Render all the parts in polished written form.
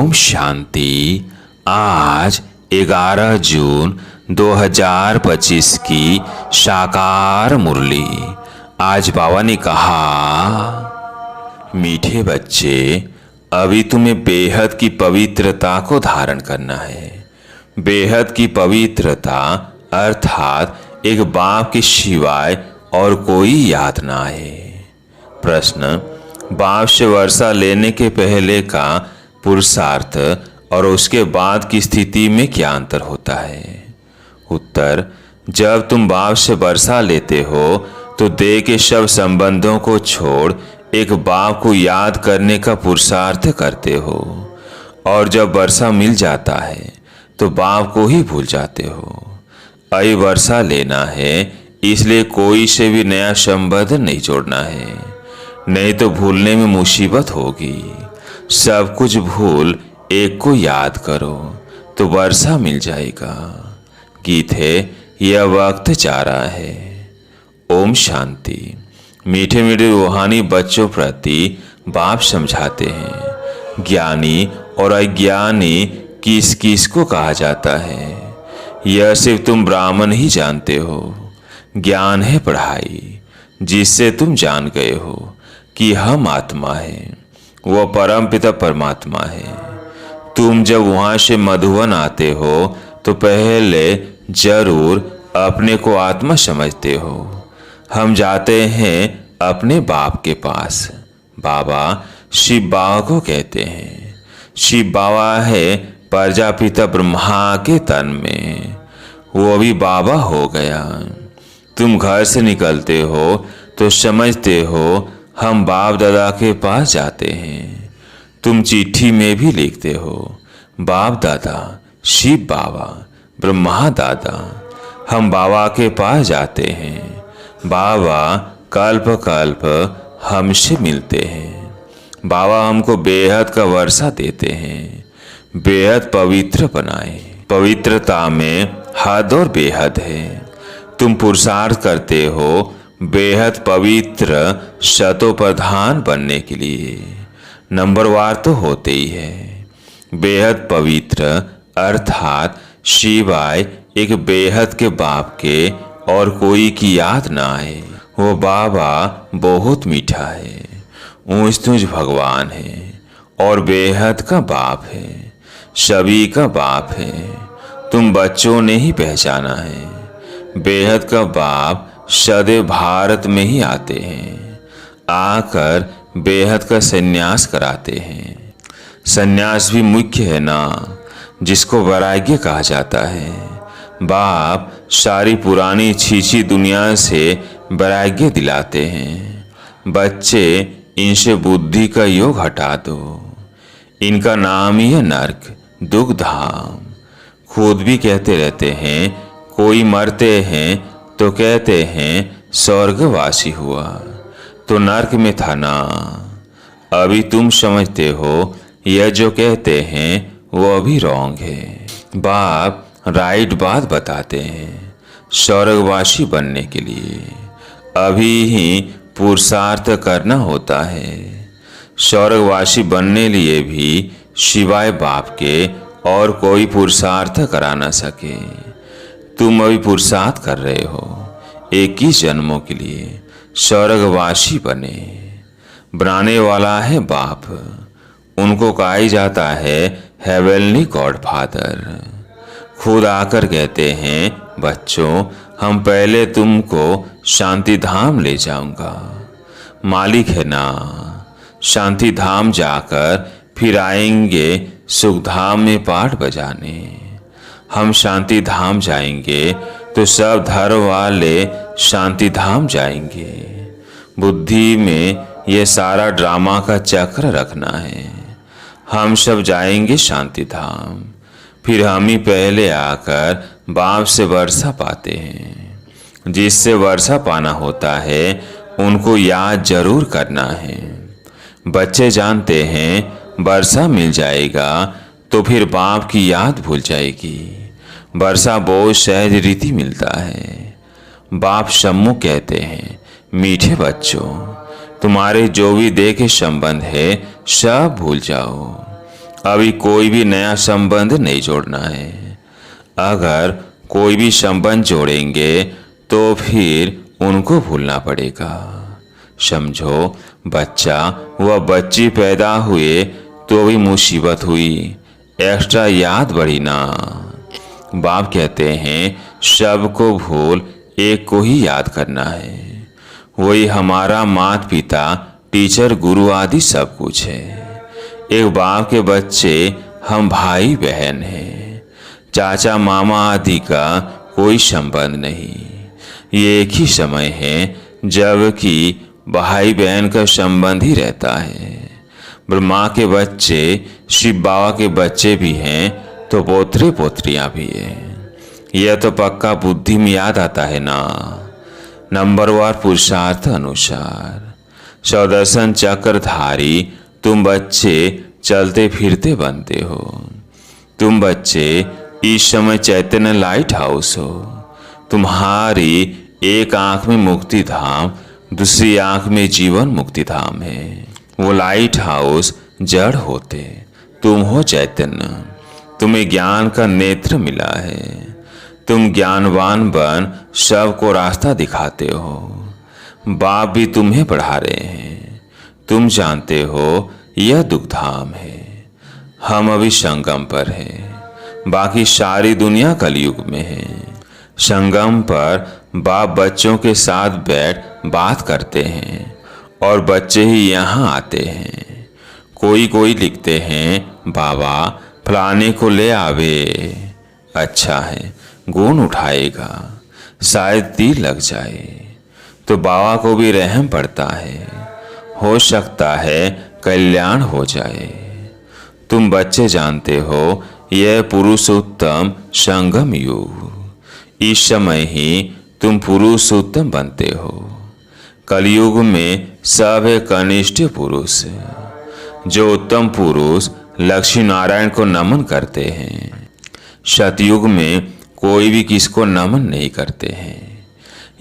ओम शांति। आज 11 जून 2025 की साकार मुरली। आज बाबा ने कहा, मीठे बच्चे, अभी तुम्हें बेहद की पवित्रता को धारण करना है। बेहद की पवित्रता अर्थात एक बाप के सिवाय और कोई याद ना आए। प्रश्न, बाप से वर्षा लेने के पहले का पुरुषार्थ और उसके बाद की स्थिति में क्या अंतर होता है? उत्तर, जब तुम बाप से वर्षा लेते हो तो देह के सब संबंधों को छोड़ एक बाप को याद करने का पुरुषार्थ करते हो, और जब वर्षा मिल जाता है तो बाप को ही भूल जाते हो। अभी वर्षा लेना है, इसलिए कोई से भी नया संबंध नहीं जोड़ना है, नहीं तो भूलने में मुसीबत होगी। सब कुछ भूल एक को याद करो तो वर्षा मिल जाएगा। गीत है, यह वक्त जा रहा है। ओम शांति। मीठे मीठे रूहानी बच्चों प्रति बाप समझाते हैं, ज्ञानी और अज्ञानी किस किस को कहा जाता है, यह सिर्फ तुम ब्राह्मण ही जानते हो। ज्ञान है पढ़ाई, जिससे तुम जान गए हो कि हम आत्मा है, वह परम पिता परमात्मा है। तुम जब वहां से मधुवन आते हो तो पहले जरूर अपने को आत्मा समझते हो। हम जाते हैं अपने बाप के पास। बाबा शिव बाबा को कहते हैं। शिव बाबा है प्रजापिता ब्रह्मा के तन में, वो अभी बाबा हो गया। तुम घर से निकलते हो तो समझते हो हम बाप दादा के पास जाते हैं। तुम चिट्ठी में भी लिखते हो, बाप दादा, शिव बाबा, ब्रह्मा दादा, हम बाबा के पास जाते हैं। बाबा कल्प कल्प हमसे मिलते हैं। बाबा हमको बेहद का वर्षा देते हैं, बेहद पवित्र बनाए। पवित्रता में हद और बेहद है। तुम पुरुषार्थ करते हो बेहद पवित्र शतो प्रधान बनने के लिए। नंबरवार तो होते ही है। बेहद पवित्र अर्थात शिवाय एक बेहद के बाप के और कोई की याद ना आए। वो बाबा बहुत मीठा है, ऊंच तुझ भगवान है और बेहद का बाप है, सभी का बाप है। तुम बच्चों ने ही पहचाना है। बेहद का बाप सदैव भारत में ही आते हैं, आकर बेहद का संन्यास कराते हैं। संन्यास भी मुख्य है ना, जिसको वैराग्य कहा जाता है। बाप सारी पुरानी छीछी दुनिया से वैराग्य दिलाते हैं। बच्चे, इनसे बुद्धि का योग हटा दो। इनका नाम ही है नर्क, दुख धाम। खुद भी कहते रहते हैं, कोई मरते हैं तो कहते हैं स्वर्गवासी हुआ, तो नर्क में था ना। अभी तुम समझते हो यह जो कहते हैं वो अभी रॉन्ग है। बाप राइट बात बताते हैं। स्वर्गवासी बनने के लिए अभी ही पुरुषार्थ करना होता है। स्वर्गवासी बनने लिए भी सिवाय बाप के और कोई पुरुषार्थ करा ना सके। तुम अभी पुरुषार्थ कर रहे हो 21 जन्मों के लिए स्वर्गवासी बनाने वाला है बाप। उनको कहा ही जाता है हेवनली गॉड फादर। खुद आकर कहते हैं, बच्चों, हम पहले तुमको शांति धाम ले जाऊंगा। मालिक है ना। शांति धाम जाकर फिर आएंगे सुख धाम में पाठ बजाने। हम शांति धाम जाएंगे तो सब धर्म वाले शांति धाम जाएंगे। बुद्धि में ये सारा ड्रामा का चक्र रखना है। हम सब जाएंगे शांति धाम, फिर हम ही पहले आकर बाप से वर्षा पाते हैं। जिससे वर्षा पाना होता है उनको याद जरूर करना है। बच्चे जानते हैं वर्षा मिल जाएगा तो फिर बाप की याद भूल जाएगी। वर्षा बहुत सहज रीति मिलता है। बाप सम्मुख कहते हैं, मीठे बच्चों, तुम्हारे जो भी देह के संबंध है सब भूल जाओ। अभी कोई भी नया संबंध नहीं जोड़ना है। अगर कोई भी संबंध जोड़ेंगे तो फिर उनको भूलना पड़ेगा। समझो, बच्चा व बच्ची पैदा हुए तो भी मुसीबत हुई, एक्स्ट्रा याद बढ़ी ना। बाप कहते हैं सबको भूल एक को ही याद करना है। वही हमारा माता पिता, टीचर, गुरु आदि सब कुछ है। एक बाप के बच्चे हम भाई बहन हैं। चाचा मामा आदि का कोई संबंध नहीं। ये एक ही समय है जबकि भाई बहन का संबंध ही रहता है। ब्रह्मा के बच्चे शिव बाबा के बच्चे भी हैं तो पोतरे पोत्रियां भी हैं। यह तो पक्का बुद्धि में याद आता है ना। नंबरवार पुरुषार्थ अनुसार सौदर्शन चक्रधारी तुम बच्चे चलते फिरते बनते हो। तुम बच्चे इस समय चैतन्य लाइट हाउस हो। तुम्हारी एक आंख में मुक्ति धाम, दूसरी आंख में जीवन मुक्ति धाम है। वो लाइट हाउस जड़ होते, तुम हो चैतन्य। तुम्हें ज्ञान का नेत्र मिला है। तुम ज्ञानवान बन सबको रास्ता दिखाते हो। बाप भी तुम्हें पढ़ा रहे हैं। तुम जानते हो यह दुखधाम है। हम अभी संगम पर हैं, बाकी सारी दुनिया कलयुग में है। संगम पर बाप बच्चों के साथ बैठ बात करते हैं और बच्चे ही यहाँ आते हैं। कोई कोई लिखते हैं बाबा फलाने को ले आवे। अच्छा है, गुण उठाएगा, शायद तीर लग जाए तो बाबा को भी रहम पड़ता है। हो सकता है कल्याण हो जाए। तुम बच्चे जानते हो यह पुरुषोत्तम संगम युग। इस समय ही तुम पुरुषोत्तम बनते हो। कलयुग में सब है कनिष्ठ पुरुष। जो उत्तम पुरुष लक्ष्मी नारायण को नमन करते हैं। सतयुग में कोई भी किसको नमन नहीं करते हैं।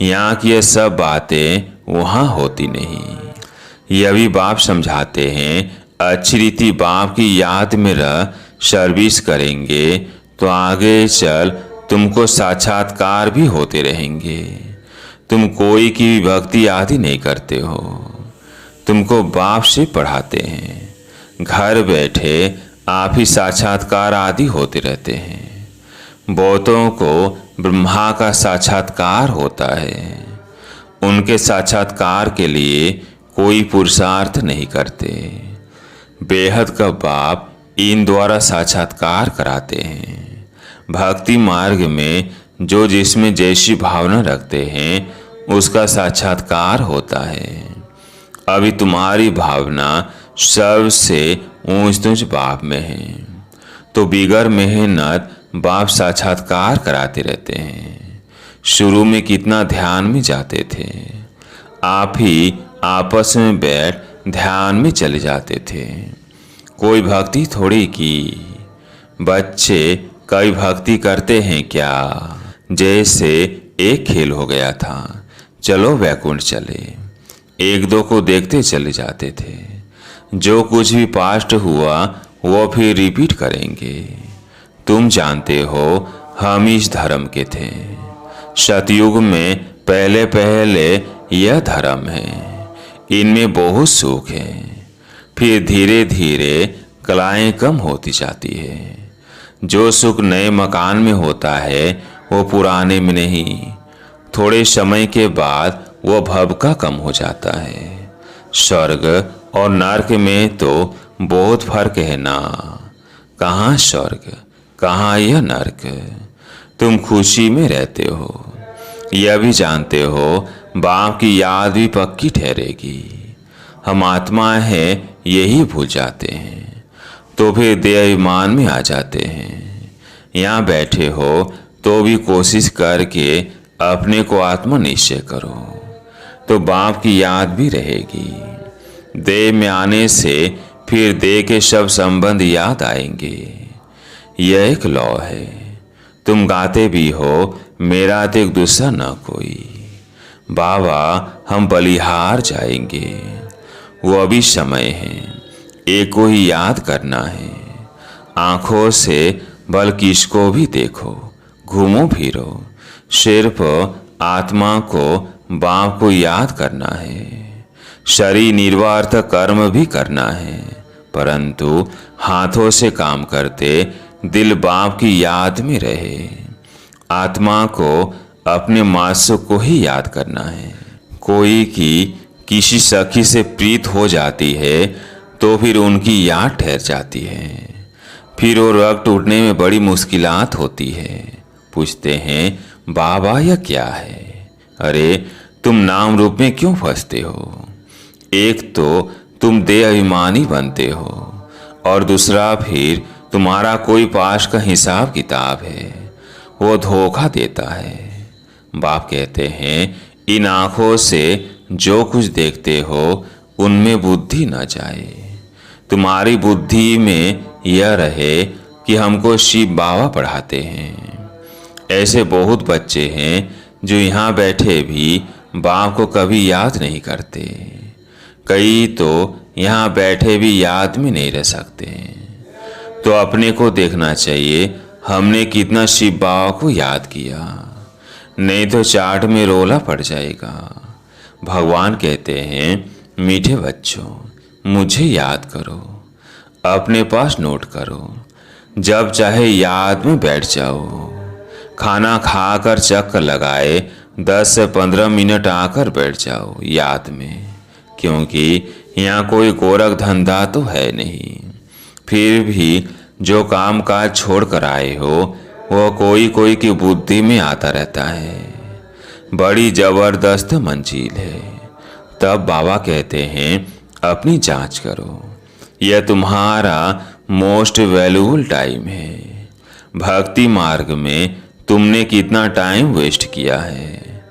यहाँ की ये सब बातें वहाँ होती नहीं। यह भी बाप समझाते हैं अच्छी रीति बाप की याद में रह सर्विस करेंगे तो आगे चल तुमको साक्षात्कार भी होते रहेंगे। तुम कोई की भी भक्ति आदि नहीं करते हो। तुमको बाप से पढ़ाते हैं। घर बैठे आप ही साक्षात्कार आदि होते रहते हैं। बहुतों को ब्रह्मा का साक्षात्कार होता है। उनके साक्षात्कार के लिए कोई पुरुषार्थ नहीं करते। बेहद का बाप इन द्वारा साक्षात्कार कराते हैं। भक्ति मार्ग में जो जिसमें जैसी भावना रखते हैं उसका साक्षात्कार होता है। अभी तुम्हारी भावना सबसे ऊंच ऊंच बाप में है तो बिगर मेहनत बाप साक्षात्कार कराते रहते हैं। शुरू में कितना ध्यान में जाते थे। आप ही आपस में बैठ ध्यान में चले जाते थे। कोई भक्ति थोड़ी की। बच्चे कई भक्ति करते हैं क्या। जैसे एक खेल हो गया था, चलो वैकुंठ चले। एक दो को देखते चले जाते थे। जो कुछ भी पास्ट हुआ वो फिर रिपीट करेंगे। तुम जानते हो हम इस धर्म के थे। सतयुग में पहले पहले यह धर्म है। इनमें बहुत सुख है। फिर धीरे धीरे कलाएं कम होती जाती है। जो सुख नए मकान में होता है वो पुराने में नहीं। थोड़े समय के बाद वो भव का कम हो जाता है। स्वर्ग और नर्क में तो बहुत फर्क है ना। कहाँ स्वर्ग, कहाँ यह नर्क। तुम खुशी में रहते हो। यह भी जानते हो बाप की याद भी पक्की ठहरेगी। हम आत्मा हैं यही भूल जाते हैं तो फिर देहाभिमान में आ जाते हैं। यहाँ बैठे हो तो भी कोशिश करके अपने को आत्मा निश्चय करो तो बाप की याद भी रहेगी। देह में आने से फिर देह के सब संबंध याद आएंगे। यह एक लौ है। तुम गाते भी हो मेरा तो एक दूसरा न कोई। बाबा हम बलिहार जाएंगे। वो अभी समय है। एक को ही याद करना है। आंखों से बल्कि इसको भी देखो, घूमो फिरो। सिर्फ आत्मा को, बाप को याद करना है। शरीर निर्वार्थ कर्म भी करना है, परंतु हाथों से काम करते दिल बाप की याद में रहे। आत्मा को अपने मासूक को ही याद करना है। कोई की किसी सखी से प्रीत हो जाती है तो फिर उनकी याद ठहर जाती है। फिर वो रग टूटने में बड़ी मुश्किलात होती है। पूछते हैं, बाबा यह क्या है? अरे तुम नाम रूप में क्यों फंसते हो? एक तो तुम देह अभिमानी बनते हो और दूसरा फिर तुम्हारा कोई पास का हिसाब किताब है, वो धोखा देता है। बाप कहते हैं, इन आँखों से जो कुछ देखते हो उनमें बुद्धि न जाए। तुम्हारी बुद्धि में यह रहे कि हमको शिव बाबा पढ़ाते हैं। ऐसे बहुत बच्चे हैं जो यहाँ बैठे भी बाप को कभी याद नहीं करते। कई तो यहाँ बैठे भी याद में नहीं रह सकते। तो अपने को देखना चाहिए, हमने कितना शिव बाबा को याद किया, नहीं तो चाट में रोला पड़ जाएगा। भगवान कहते हैं, मीठे बच्चों मुझे याद करो, अपने पास नोट करो, जब चाहे याद में बैठ जाओ। खाना खाकर चक्कर लगाए 10 से 15 मिनट आकर बैठ जाओ याद में, क्योंकि यहाँ कोई गोरख धंधा तो है नहीं। फिर भी जो काम काज छोड़ कर आए हो वो कोई कोई की बुद्धि में आता रहता है। बड़ी जबरदस्त मंजिल है। तब बाबा कहते हैं, अपनी जांच करो, यह तुम्हारा मोस्ट वैल्यूबल टाइम है। भक्ति मार्ग में तुमने कितना टाइम वेस्ट किया है।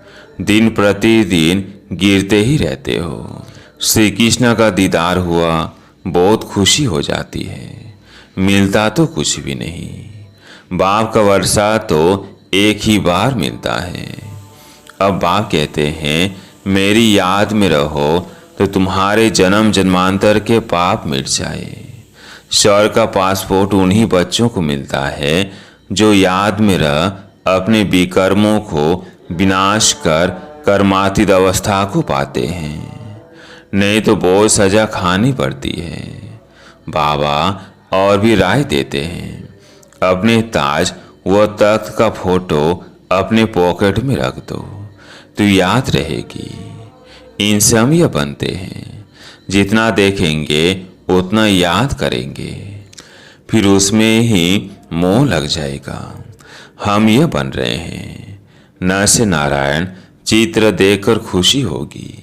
दिन प्रतिदिन गिरते ही रहते हो। श्री कृष्ण का दीदार हुआ, बहुत खुशी हो जाती है, मिलता तो कुछ भी नहीं। बाप का वर्षा तो एक ही बार मिलता है। अब बाप कहते हैं, मेरी याद में रहो तो तुम्हारे जन्म जन्मांतर के पाप मिट जाए। स्वर्ग का पासपोर्ट उन्हीं बच्चों को मिलता है जो याद में रह अपने विकर्मों को विनाश कर कर्मातीत अवस्था को पाते हैं। नहीं तो बहुत सजा खानी पड़ती है। बाबा और भी राय देते हैं, अपने ताज व तख्त का फोटो अपने पॉकेट में रख दो तो याद रहेगी। इनसे हम यह बनते हैं, जितना देखेंगे उतना याद करेंगे, फिर उसमें ही मोह लग जाएगा। हम यह बन रहे हैं। न से नारायण चित्र देखकर खुशी होगी,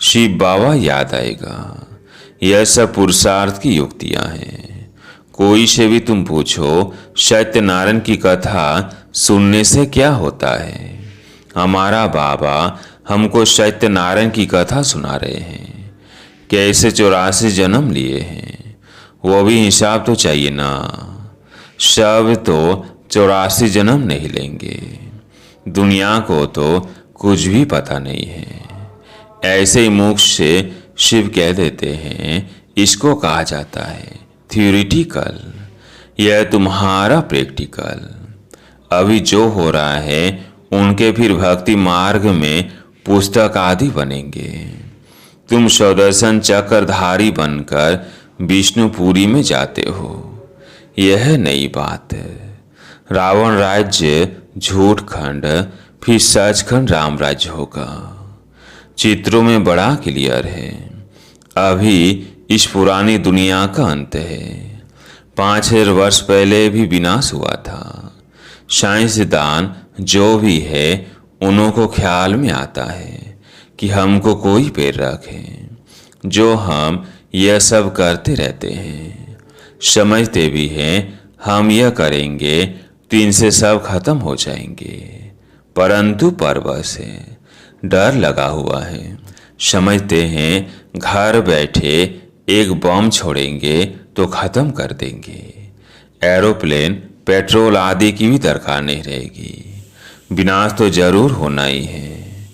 शिव बाबा याद आएगा। यह सब पुरुषार्थ की युक्तियां हैं। कोई से भी तुम पूछो, सत्यनारायण की कथा सुनने से क्या होता है? हमारा बाबा हमको सत्यनारायण की कथा सुना रहे हैं, कैसे 84 जन्म लिए हैं, वो भी हिसाब तो चाहिए ना। सब तो 84 जन्म नहीं लेंगे। दुनिया को तो कुछ भी पता नहीं है। ऐसे ही मुख से शिव कह देते हैं, इसको कहा जाता है थ्योरिटिकल, यह तुम्हारा प्रैक्टिकल। अभी जो हो रहा है उनके फिर भक्ति मार्ग में पुस्तक आदि बनेंगे। तुम सुदर्शन चक्रधारी बनकर विष्णुपुरी में जाते हो, यह नई बात है। रावण राज्य झूठ खंड, फिर सचखंड राम राज्य होगा। चित्रों में बड़ा क्लियर है। अभी इस पुरानी दुनिया का अंत है। 5000 वर्ष पहले भी विनाश हुआ था। साइंसदान जो भी है उन्हों को ख्याल में आता है कि हमको कोई प्रेरक है, जो हम यह सब करते रहते हैं। समझते भी हैं हम यह करेंगे तो इनसे सब खत्म हो जाएंगे, परंतु परवश है, डर लगा हुआ है। समझते हैं घर बैठे एक बम छोड़ेंगे तो खत्म कर देंगे। एरोप्लेन, पेट्रोल आदि की भी दरकार नहीं रहेगी। विनाश तो जरूर होना ही है।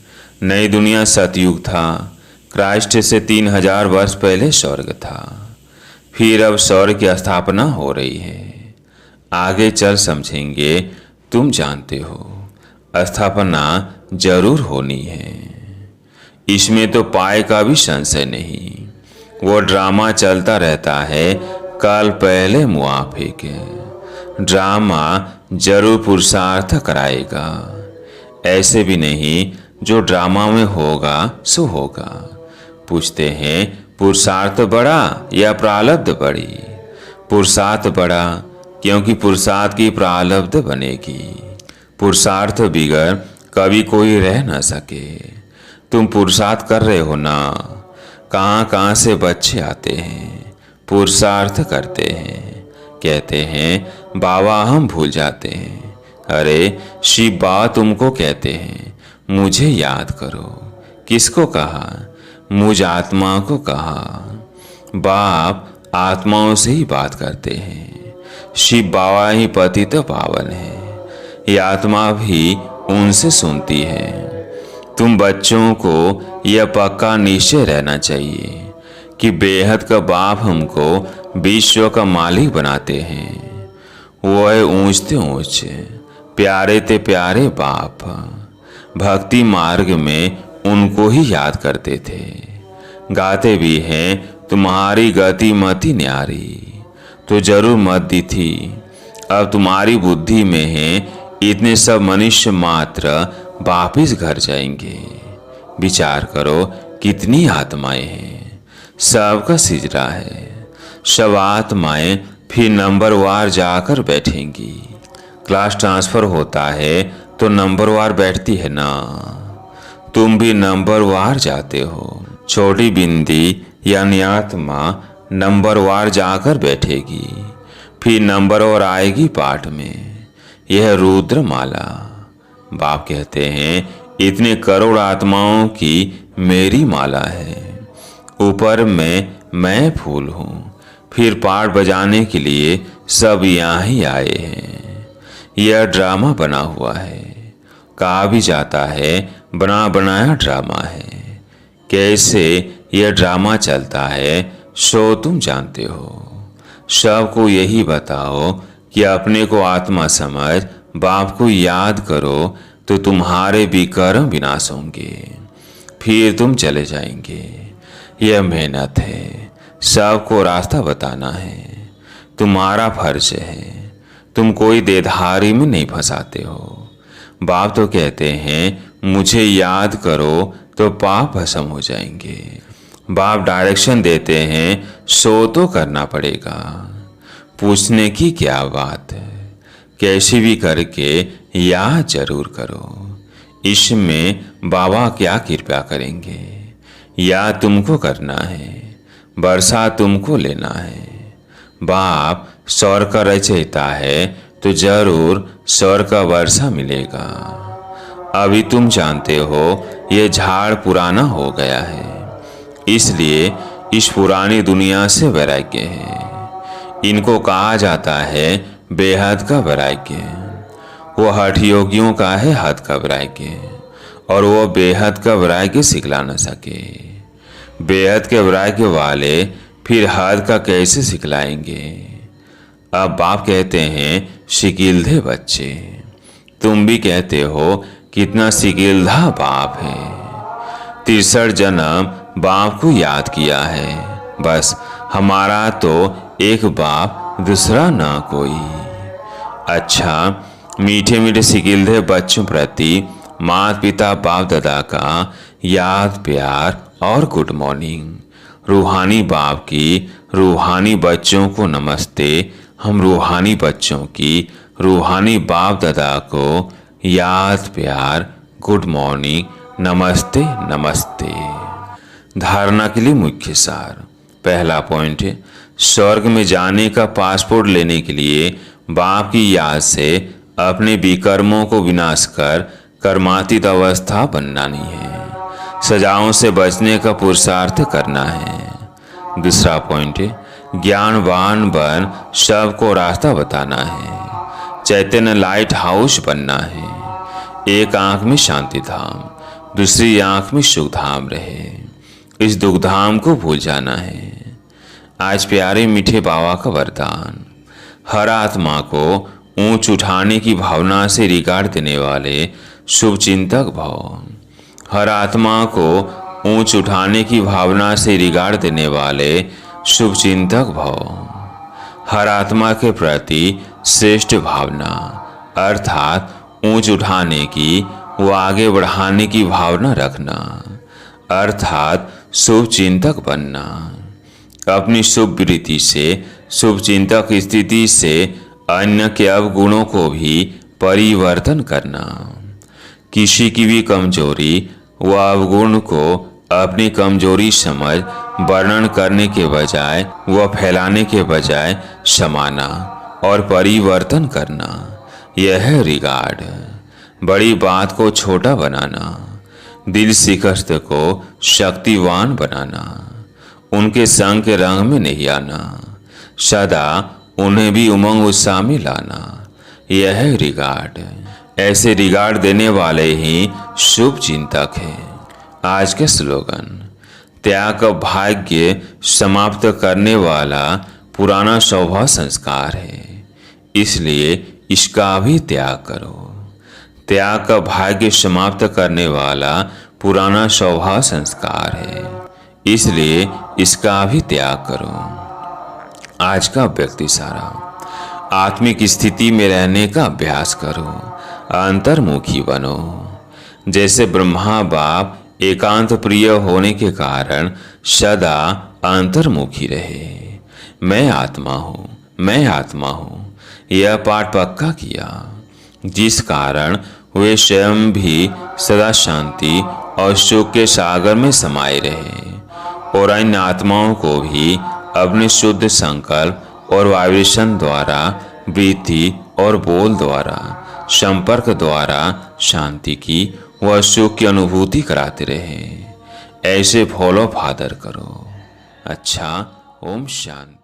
नई दुनिया सतयुग था। क्राइस्ट से 3000 वर्ष पहले स्वर्ग था। फिर अब स्वर्ग की स्थापना हो रही है। आगे चल समझेंगे। तुम जानते हो स्थापना जरूर होनी है, इसमें तो पाए का भी संशय नहीं। वो ड्रामा चलता रहता है कल पहले मुआफिक। ड्रामा जरूर पुरुषार्थ कराएगा, ऐसे भी नहीं जो ड्रामा में होगा सो होगा। पूछते हैं पुरुषार्थ बड़ा या प्रारब्ध बड़ी? पुरुषार्थ बड़ा, क्योंकि पुरुषार्थ की प्रारब्ध बनेगी। पुरुषार्थ बिगर कभी कोई रह न सके। तुम पुरुषार्थ कर रहे हो ना, कहाँ कहाँ से बच्चे आते हैं, पुरुषार्थ करते हैं, कहते हैं बाबा हम भूल जाते हैं। अरे शिव बाबा तुमको कहते हैं मुझे याद करो। किसको कहा? मुझ आत्मा को कहा। बाप आत्माओं से ही बात करते हैं। शिव बाबा ही पतित पावन है, ये आत्मा भी उनसे सुनती है। तुम बच्चों को यह पक्का निश्चय रहना चाहिए कि बेहद का बाप हमको विश्व का मालिक बनाते हैं। वो है ऊंचते ऊंच, प्यारे ते प्यारे बाप। भक्ति मार्ग में उनको ही याद करते थे। गाते भी हैं तुम्हारी गति मति न्यारी, तो जरूर मत दी थी। अब तुम्हारी बुद्धि में है इतने सब मनुष्य मात्र वापिस घर जाएंगे। विचार करो कितनी आत्माएं हैं, सबका सिजरा है। सब आत्माएं फिर नंबरवार जाकर बैठेंगी। क्लास ट्रांसफर होता है तो नंबरवार बैठती है ना, तुम भी नंबरवार जाते हो। छोटी बिंदी यानी आत्मा नंबरवार जाकर बैठेगी, फिर नंबरवार आएगी पाठ में। यह रुद्र माला। बाप कहते हैं इतने करोड़ आत्माओं की मेरी माला है। ऊपर में मैं फूल हूँ, फिर पाठ बजाने के लिए सब यहाँ ही आए हैं। यह ड्रामा बना हुआ है। कहा भी जाता है बना बनाया ड्रामा है। कैसे यह ड्रामा चलता है सो तुम जानते हो। सबको यही बताओ कि अपने को आत्मा समझ बाप को याद करो तो तुम्हारे भी कर्म विनाश होंगे, फिर तुम चले जाएंगे। यह मेहनत है, सबको रास्ता बताना है, तुम्हारा फर्ज है। तुम कोई देधारी में नहीं फंसाते हो। बाप तो कहते हैं मुझे याद करो तो पाप भस्म हो जाएंगे। बाप डायरेक्शन देते हैं सो तो करना पड़ेगा। पूछने की क्या बात है, कैसी भी करके याद जरूर करो। इसमें बाबा क्या कृपा करेंगे। याद तुमको करना है, वर्षा तुमको लेना है। बाप स्वर्ग का रचयिता है तो जरूर स्वर्ग का वर्षा मिलेगा। अभी तुम जानते हो ये झाड़ पुराना हो गया है, इसलिए इस पुरानी दुनिया से वैराग्य है। इनको कहा जाता है बेहद का वैराग्य। वो हठ योगियों का है हद का वैराग्य, और वो बेहद का वैराग्य सिखला न सके। बेहद के वैराग्य वाले फिर हद का कैसे सिखलाएंगे। अब बाप कहते हैं शिकिलधे बच्चे। तुम भी कहते हो कितना शिकिलधा बाप है। 63 जन्म बाप को याद किया है। बस हमारा तो एक बाप दूसरा ना कोई। अच्छा, मीठे मीठे शिकिलधे बच्चों प्रति माता पिता बाप दादा का याद प्यार और गुड मॉर्निंग। रूहानी बाप की रूहानी बच्चों को नमस्ते। हम रूहानी बच्चों की रूहानी बाप दादा को याद प्यार गुड मॉर्निंग नमस्ते नमस्ते। धारणा के लिए मुख्य सार। पहला पॉइंट है स्वर्ग में जाने का पासपोर्ट लेने के लिए बाप की याद से अपने विकर्मों को विनाश कर कर्मातीत अवस्था बनना नहीं है। सजाओं से बचने का पुरुषार्थ करना है। दूसरा पॉइंट है ज्ञानवान बन सबको रास्ता बताना है। चैतन्य लाइट हाउस बनना है। एक आंख में शांति धाम, दूसरी आंख में सुख धाम रहे। इस दुख धाम को भूल जाना है। आज प्यारे मीठे बाबा का वरदान। हर आत्मा को ऊंच उठाने की भावना से रिगाड़ देने वाले शुभ चिंतक भव। हर आत्मा को ऊंच उठाने की भावना से रिगाड़ देने वाले शुभ चिंतक भव। हर आत्मा के प्रति श्रेष्ठ भावना अर्थात ऊंच उठाने की व आगे बढ़ाने की भावना रखना अर्थात शुभ चिंतक बनना। अपनी शुभ वृत्ति से शुभ चिंतक स्थिति से अन्य के अवगुणों को भी परिवर्तन करना। किसी की भी कमजोरी व अवगुण को अपनी कमजोरी समझ वर्णन करने के बजाय व फैलाने के बजाय समाना और परिवर्तन करना, यह है रिगार्ड। बड़ी बात को छोटा बनाना, दिल शिकस्त को शक्तिवान बनाना, उनके संग के रंग में नहीं आना, सदा उन्हें भी उमंग उत्साह में लाना, यह है रिगार्ड। ऐसे रिगार्ड देने वाले ही शुभ चिंतक हैं। आज के स्लोगन, त्याग का भाग्य समाप्त करने वाला पुराना स्वभाव संस्कार है, इसलिए इसका भी त्याग करो। त्याग का भाग्य समाप्त करने वाला पुराना स्वभाव संस्कार है, इसलिए इसका भी त्याग करो। आज का व्यक्ति सारा, आत्मिक स्थिति में रहने का अभ्यास करो, अंतर्मुखी बनो। जैसे ब्रह्मा बाप एकांत प्रिय होने के कारण सदा अंतर्मुखी रहे। मैं आत्मा हूँ, मैं आत्मा हूँ, यह पाठ पक्का किया, जिस कारण वे स्वयं भी सदा शांति और सुख के सागर में समाये रहे और अन्य आत्माओं को भी अपने शुद्ध संकल्प और वाइब्रेशन द्वारा, वृत्ति और बोल द्वारा, संपर्क द्वारा शांति की व सुख की अनुभूति कराते रहे। ऐसे फॉलो फादर करो। अच्छा, ओम शांति।